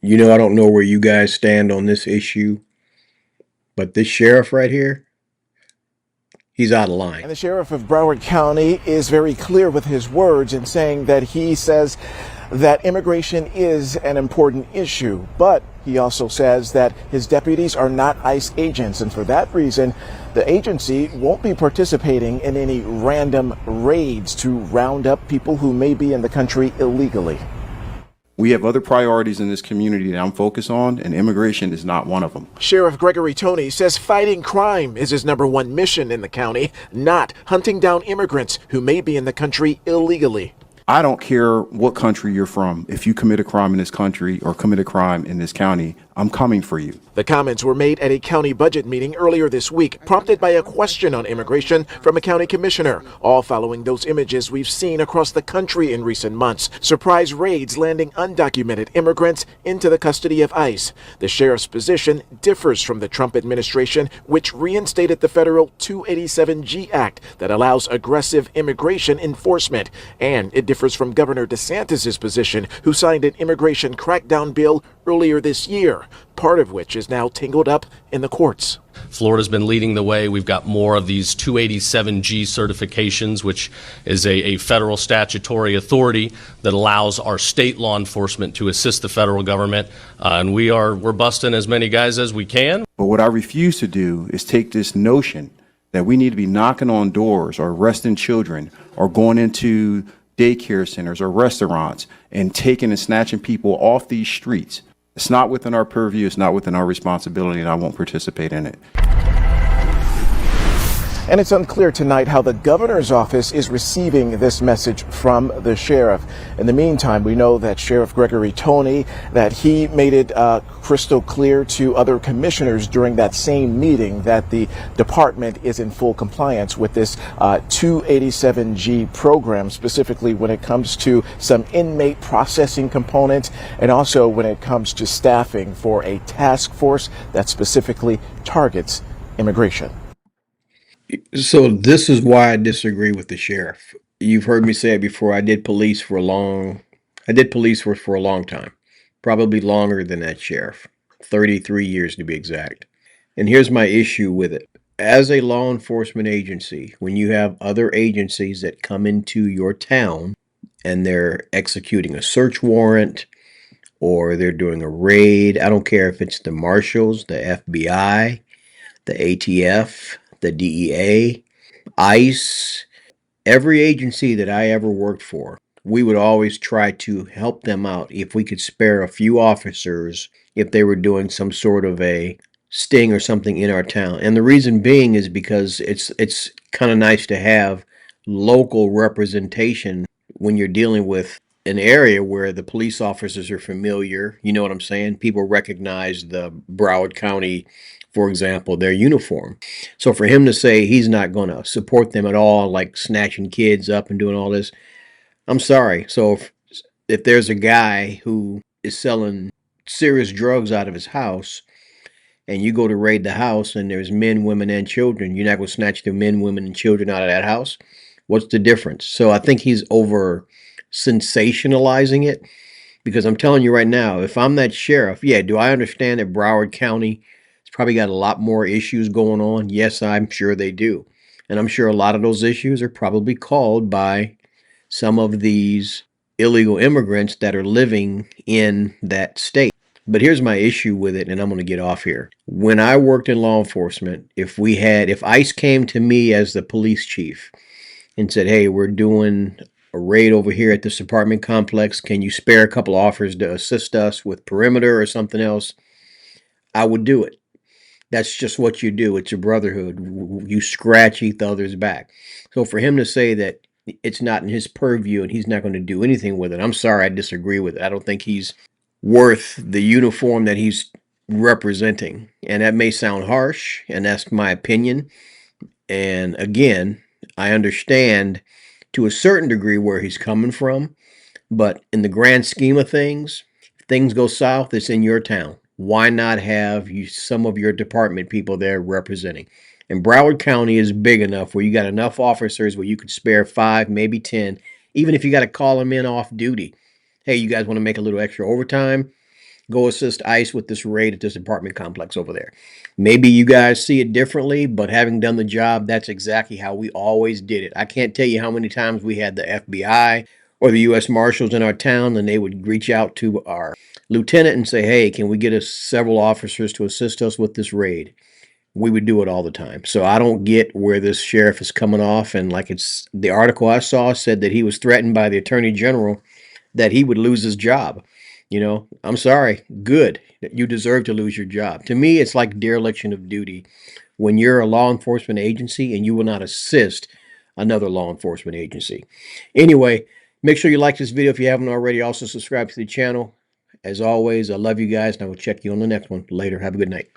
I don't know where you guys stand on this issue, but this sheriff right here, he's out of line. And the sheriff of Broward County is very clear with his words in saying that he says that immigration is an important issue, but he also says that his deputies are not ICE agents, and for that reason, the agency won't be participating in any random raids to round up people who may be in the country illegally. We have other priorities in this community that I'm focused on, and immigration is not one of them. Sheriff Gregory says fighting crime is his #1 mission in the county, not hunting down immigrants who may be in the country illegally. I don't care what country you're from. If you commit a crime in this country or commit a crime in this county, I'm coming for you. The comments were made at a county budget meeting earlier this week, prompted by a question on immigration from a county commissioner, all following those images we've seen across the country in recent months. Surprise raids landing undocumented immigrants into the custody of ICE. The sheriff's position differs from the Trump administration, which reinstated the federal 287G Act that allows aggressive immigration enforcement. And it differs from Governor DeSantis' position, who signed an immigration crackdown bill earlier this year, part of which is now tangled up in the courts. Florida's been leading the way. We've got more of these 287G certifications, which is a federal statutory authority that allows our state law enforcement to assist the federal government. And we're busting as many guys as we can. But what I refuse to do is take this notion that we need to be knocking on doors or arresting children or going into daycare centers or restaurants and taking and snatching people off these streets. It's not within our purview, it's not within our responsibility, and I won't participate in it. And it's unclear tonight how the governor's office is receiving this message from the sheriff. In the meantime, we know that Sheriff Gregory that he made it crystal clear to other commissioners during that same meeting that the department is in full compliance with this 287G program, specifically when it comes to some inmate processing components and also when it comes to staffing for a task force that specifically targets immigration. So this is why I disagree with the sheriff. You've heard me say it before. I did police for a long time, probably longer than that sheriff, 33 years to be exact. And here's my issue with it. As a law enforcement agency, when you have other agencies that come into your town and they're executing a search warrant or they're doing a raid, I don't care if it's the marshals, the FBI, the ATF, the DEA, ICE, every agency that I ever worked for, we would always try to help them out if we could spare a few officers if they were doing some sort of a sting or something in our town. And the reason being is because it's kind of nice to have local representation when you're dealing with an area where the police officers are familiar. You know what I'm saying? People recognize the Broward County, for example, their uniform. So for him to say he's not going to support them at all, like snatching kids up and doing all this, I'm sorry. So if there's a guy who is selling serious drugs out of his house and you go to raid the house and there's men, women, and children, you're not going to snatch the men, women, and children out of that house? What's the difference? So I think he's over sensationalizing it, because I'm telling you right now, if I'm that sheriff, yeah, do I understand that Broward County probably got a lot more issues going on? Yes, I'm sure they do. And I'm sure a lot of those issues are probably caused by some of these illegal immigrants that are living in that state. But here's my issue with it, and I'm going to get off here. When I worked in law enforcement, if ICE came to me as the police chief and said, hey, we're doing a raid over here at this apartment complex, can you spare a couple offers to assist us with perimeter or something else? I would do it. That's just what you do. It's a brotherhood. You scratch each other's back. So for him to say that it's not in his purview and he's not going to do anything with it, I'm sorry, I disagree with it. I don't think he's worth the uniform that he's representing. And that may sound harsh, and that's my opinion. And again, I understand to a certain degree where he's coming from, but in the grand scheme of things, if things go south, it's in your town. Why not have some of your department people there representing? And Broward County is big enough where you got enough officers where you could spare 5, maybe 10, even if you got to call them in off duty. Hey, you guys want to make a little extra overtime? go assist ICE with this raid at this apartment complex over there. Maybe you guys see it differently, but having done the job, that's exactly how we always did it. I can't tell you how many times we had the FBI or the U.S. Marshals in our town, and they would reach out to our lieutenant and say, hey, can we get us several officers to assist us with this raid? We would do it all the time. So I don't get where this sheriff is coming off. And like it's the article I saw said that he was threatened by the attorney general that he would lose his job. I'm sorry. Good. You deserve to lose your job. To me, it's like dereliction of duty when you're a law enforcement agency and you will not assist another law enforcement agency. Anyway, make sure you like this video if you haven't already. Also, subscribe to the channel. As always, I love you guys, and I will check you on the next one. Later. Have a good night.